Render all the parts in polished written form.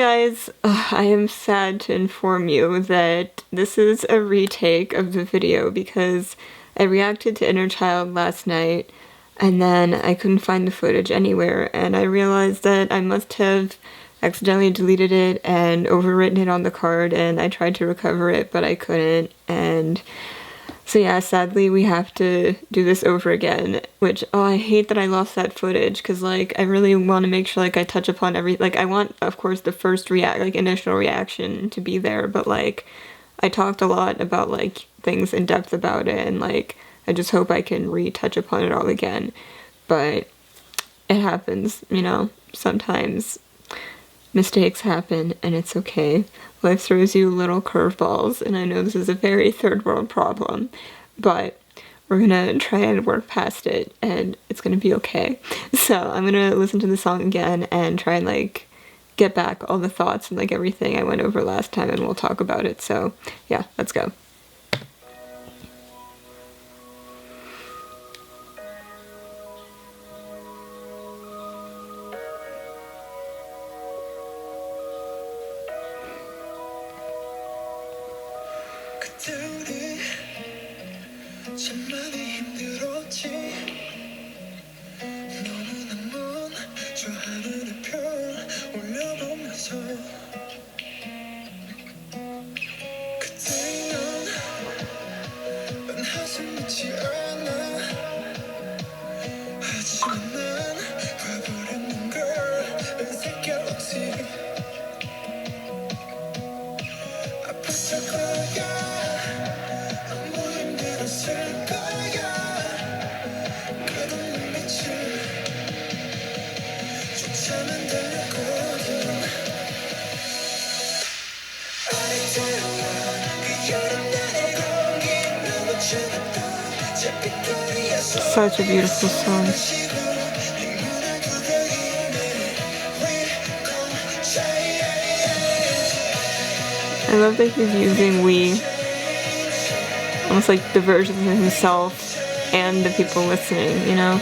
guys, I am sad to inform you that this is a retake of the video because I reacted to Inner Child last night and then I couldn't find the footage anywhere, and I realized that I must have accidentally deleted it and overwritten it on the card, and I tried to recover it but I couldn't. And so yeah, sadly we have to do this over again, which, oh, I hate that I lost that footage, because like I really want to make sure like I touch upon like I want, of course, the first initial reaction to be there, but like I talked a lot about like things in depth about it, and like I just hope I can retouch upon it all again. But it happens, you know, sometimes mistakes happen and it's okay. Life throws you little curveballs, and I know this is a very third world problem, but we're gonna try and work past it and it's gonna be okay. So I'm gonna listen to the song again and try and like get back all the thoughts and like everything I went over last time, and we'll talk about it. So yeah, let's go. 참 많이 힘들었지. 너무나 먼 저 하늘의 별 올려보면서 그때 난 한숨 놓지 않아. 하지만 난 가버렸는 걸 새겨왔지. 아팠을 거야. Such a beautiful song. I love that he's using we, almost like the versions of himself and the people listening, you know?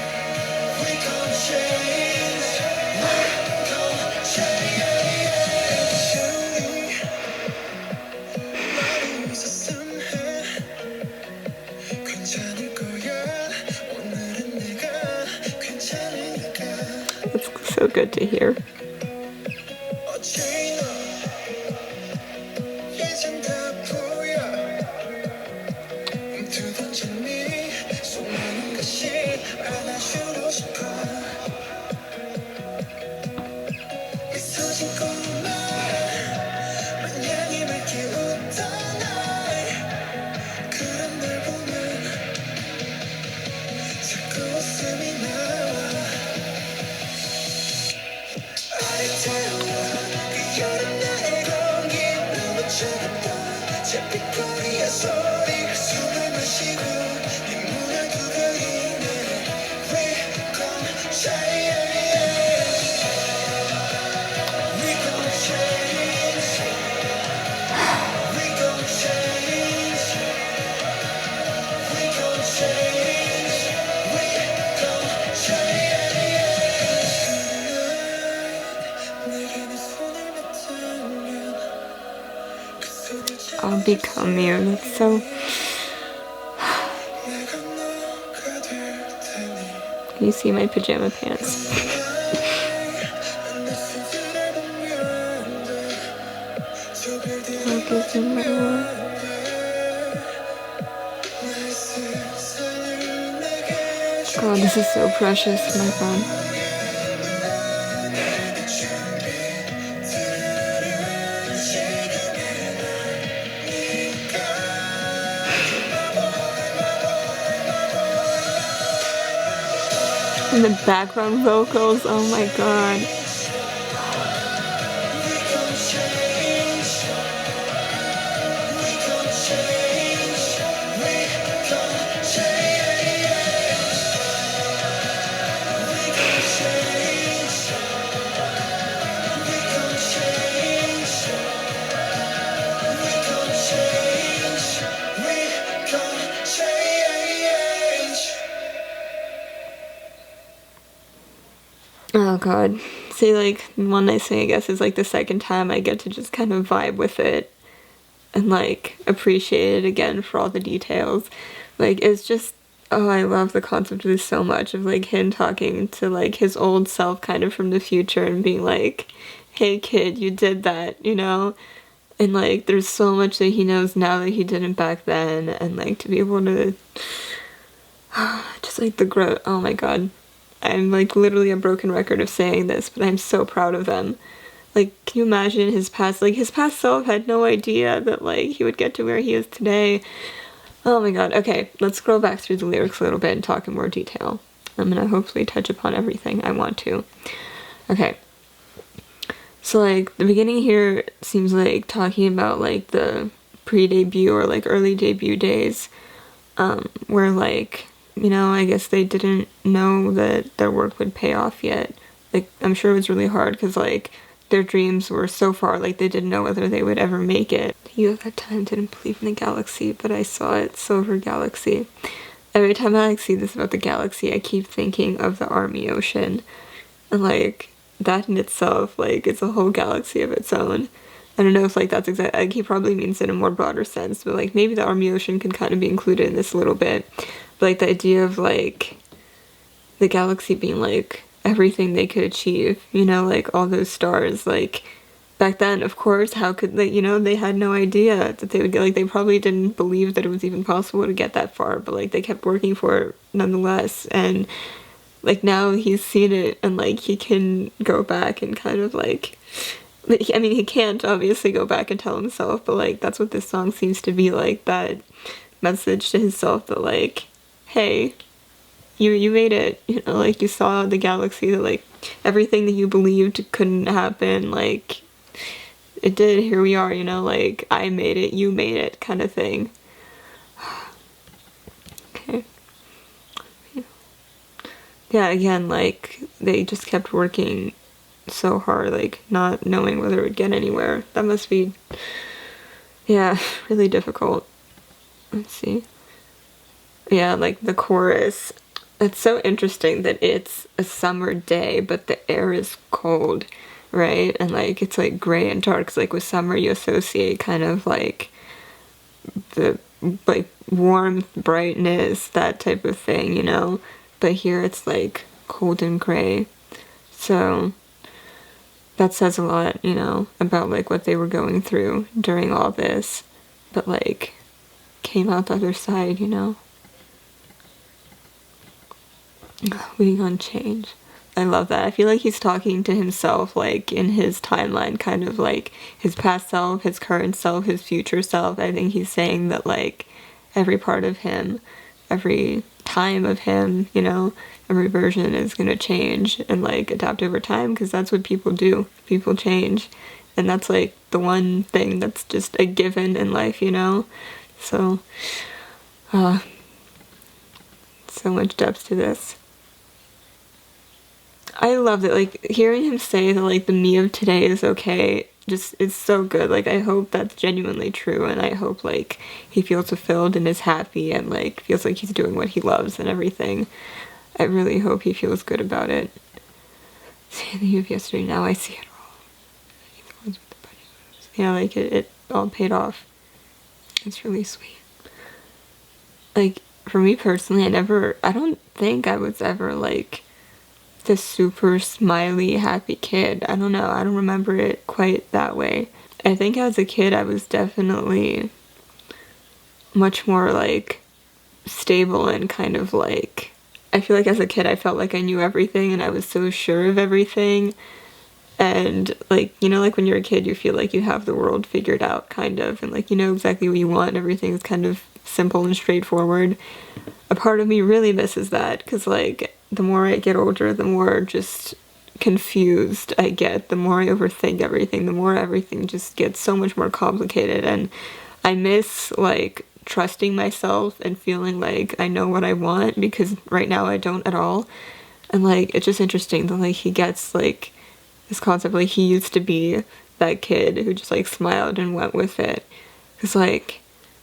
It's so good to hear. I'll become you. That's so... Can you see my pajama pants? God, this is so precious, my God. And the background vocals, oh my God. Oh God, say, like, one nice thing, I guess, is, like, the second time I get to just kind of vibe with it and, like, appreciate it again for all the details. Like, it's just, oh, I love the concept of this so much, of, like, him talking to, like, his old self kind of from the future and being like, hey, kid, you did that, you know? And, like, there's so much that he knows now that he didn't back then, and, like, to be able to just, like, the growth. Oh my god. I'm, like, literally a broken record of saying this, but I'm so proud of them. Like, can you imagine his past? Like, his past self had no idea that, like, he would get to where he is today. Oh my god. Okay, let's scroll back through the lyrics a little bit and talk in more detail. I'm gonna hopefully touch upon everything I want to. Okay. So, like, the beginning here seems like talking about, like, the pre-debut or, like, early debut days, where, like, you know, I guess they didn't know that their work would pay off yet. Like, I'm sure it was really hard because, like, their dreams were so far, like, they didn't know whether they would ever make it. You at that time didn't believe in the galaxy, but I saw it, Silver Galaxy. Every time I, like, see this about the galaxy, I keep thinking of the Army Ocean. And, like, that in itself, like, it's a whole galaxy of its own. I don't know if, like, that's exact. Like, he probably means it in a more broader sense, but, like, maybe the Army Ocean can kind of be included in this a little bit. But, like, the idea of, like, the galaxy being, like, everything they could achieve, you know, like, all those stars, like, back then, of course, how could they, you know, they had no idea that they would get, like, they probably didn't believe that it was even possible to get that far, but, like, they kept working for it nonetheless, and, like, now he's seen it, and, like, he can go back and kind of, like, I mean, he can't obviously go back and tell himself, but, like, that's what this song seems to be, like, that message to himself that, like, hey, you made it, you know, like, you saw the galaxy, that, like, everything that you believed couldn't happen, like, it did, here we are, you know, like, I made it, you made it, kind of thing. Okay. Yeah, again, like, they just kept working so hard, like, not knowing whether it would get anywhere. That must be, yeah, really difficult. Let's see. Yeah, like, the chorus. It's so interesting that it's a summer day, but the air is cold, right? And, like, it's, like, gray and dark, 'cause, like, with summer you associate kind of, like, the, like, warmth, brightness, that type of thing, you know? But here it's, like, cold and gray. So that says a lot, you know, about, like, what they were going through during all this. But, like, came out the other side, you know? Waiting on change. I love that. I feel like he's talking to himself, like, in his timeline, kind of like his past self, his current self, his future self. I think he's saying that, like, every part of him, every time of him, you know, every version is gonna change and, like, adapt over time, because that's what people do. People change. And that's, like, the one thing that's just a given in life, you know? So, so much depth to this. I loved it, like, hearing him say that, like, the me of today is okay, just, it's so good. Like, I hope that's genuinely true, and I hope, like, he feels fulfilled and is happy and, like, feels like he's doing what he loves and everything. I really hope he feels good about it. See the you of yesterday, now I see it all. Yeah, like, it all paid off. It's really sweet. Like, for me personally, I don't think I was ever, like, the super smiley, happy kid. I don't know, I don't remember it quite that way. I think as a kid I was definitely much more, like, stable and kind of, like, I feel like as a kid I felt like I knew everything and I was so sure of everything. And, like, you know, like, when you're a kid you feel like you have the world figured out, kind of, and, like, you know exactly what you want, everything's kind of simple and straightforward. A part of me really misses that, because, like, the more I get older, the more just confused I get, the more I overthink everything, the more everything just gets so much more complicated, and I miss, like, trusting myself and feeling like I know what I want, because right now I don't at all. And, like, it's just interesting that, like, he gets, like, this concept, like, he used to be that kid who just, like, smiled and went with it. Because, like,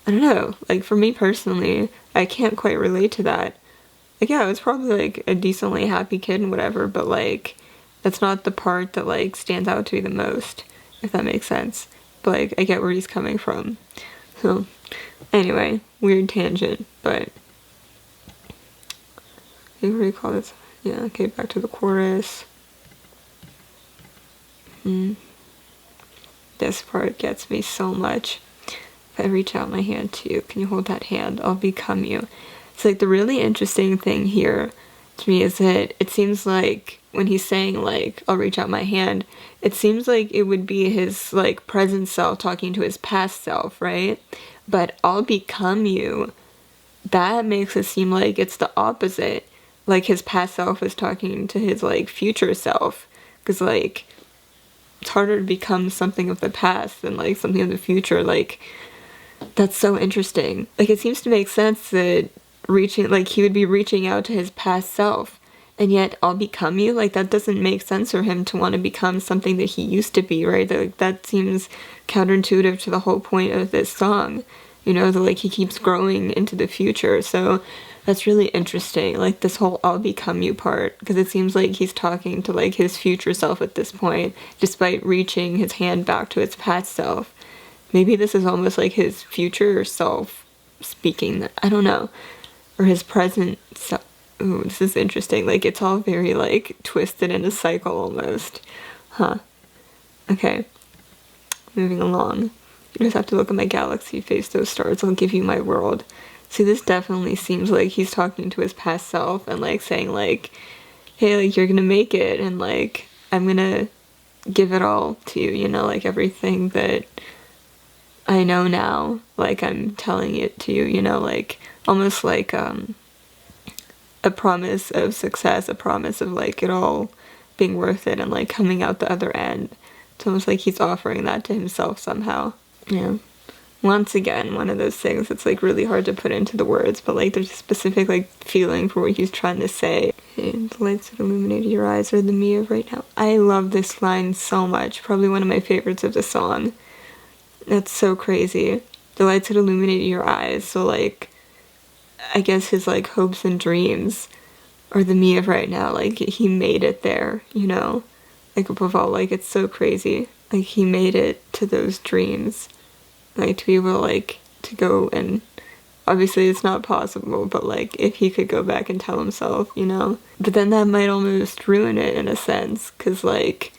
I don't know, like, for me personally, I can't quite relate to that. Like, yeah, I was probably, like, a decently happy kid and whatever, but, like, That's not the part that like stands out to me the most, if that makes sense. But like I get where he's coming from. So anyway, weird tangent, but what do you call this? Yeah, okay, back to the chorus. This part gets me so much. If I reach out my hand to you, can you hold that hand? I'll become you. It's like the really interesting thing here to me is that it seems like when he's saying like, I'll reach out my hand, it seems like it would be his like present self talking to his past self, right? But I'll become you, that makes it seem like it's the opposite. Like his past self is talking to his like future self. Because like it's harder to become something of the past than like something of the future. Like that's so interesting. Like it seems to make sense that he would be reaching out to his past self, and yet I'll become you. Like that doesn't make sense for him to want to become something that he used to be, right? That seems counterintuitive to the whole point of this song. That like he keeps growing into the future. So that's really interesting, like this whole I'll become you part, because it seems like he's talking to like his future self at this point, despite reaching his hand back to his past self. Maybe this is almost like his future self speaking, I don't know, or his present self. Ooh, this is interesting, like it's all very like twisted in a cycle almost. Okay, moving along. You just have to look at my galaxy, face those stars, I'll give you my world. See, this definitely seems like he's talking to his past self and like saying like, hey, like you're gonna make it, and like I'm gonna give it all to you, like everything that I know now, like I'm telling it to you, like almost like a promise of success, a promise of like it all being worth it and like coming out the other end. It's almost like he's offering that to himself somehow. Yeah. Once again, one of those things that's like really hard to put into the words, but like there's a specific like feeling for what he's trying to say. Okay, the lights that illuminated your eyes are the me of right now. I love this line so much. Probably one of my favorites of the song. That's so crazy. The lights that illuminated your eyes. So like, I guess his like hopes and dreams are the me of right now. Like he made it there, like above all, like it's so crazy. Like he made it to those dreams. Like to be able like to go, and obviously it's not possible, but like if he could go back and tell himself, but then that might almost ruin it in a sense, because like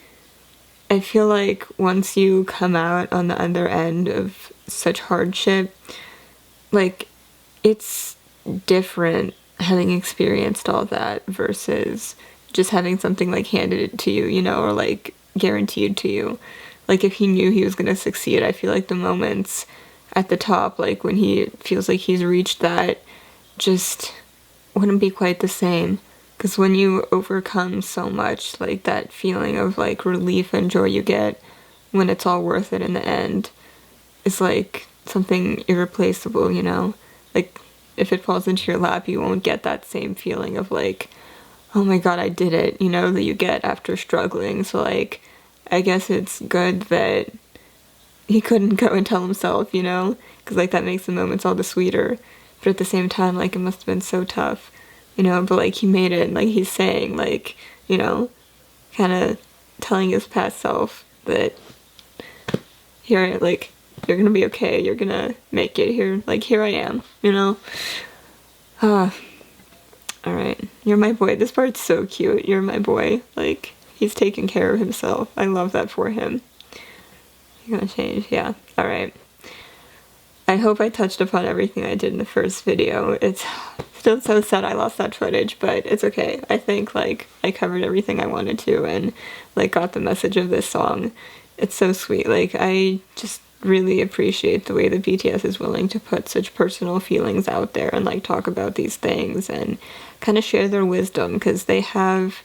I feel like once you come out on the other end of such hardship, like it's different having experienced all that versus just having something like handed to you, or like guaranteed to you. Like if he knew he was going to succeed, I feel like the moments at the top, like when he feels like he's reached that, just wouldn't be quite the same. Because when you overcome so much, like that feeling of like relief and joy you get when it's all worth it in the end is like something irreplaceable, Like if it falls into your lap, you won't get that same feeling of like, oh my god, I did it, that you get after struggling. So like, I guess it's good that he couldn't go and tell himself, because like that makes the moments all the sweeter. But at the same time, like it must have been so tough, but like he made it, and like he's saying like, kind of telling his past self that here, like, you're gonna be okay, you're gonna make it here, like here I am, Alright, you're my boy. This part's so cute. You're my boy. Like, he's taking care of himself. I love that for him. You're gonna change, yeah. Alright. I hope I touched upon everything I did in the first video. It's still so sad I lost that footage, but it's okay. I think, like, I covered everything I wanted to and, like, got the message of this song. It's so sweet. Like, I just really appreciate the way that BTS is willing to put such personal feelings out there and, like, talk about these things and kind of share their wisdom, because they have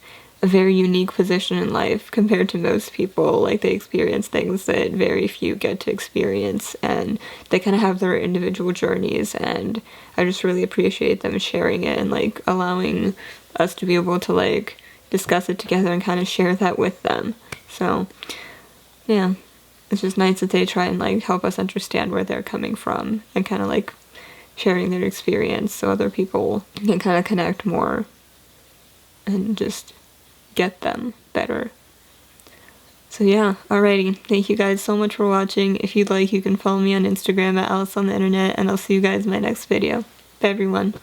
a very unique position in life compared to most people. Like, they experience things that very few get to experience, and they kind of have their individual journeys, and I just really appreciate them sharing it and, like, allowing us to be able to, like, discuss it together and kind of share that with them. So, yeah, it's just nice that they try and, like, help us understand where they're coming from and kind of, like, sharing their experience so other people can kind of connect more and just get them. better. So yeah, alrighty. Thank you guys so much for watching. If you'd like, you can follow me on Instagram at Alice on the Internet, and I'll see you guys in my next video. Bye everyone.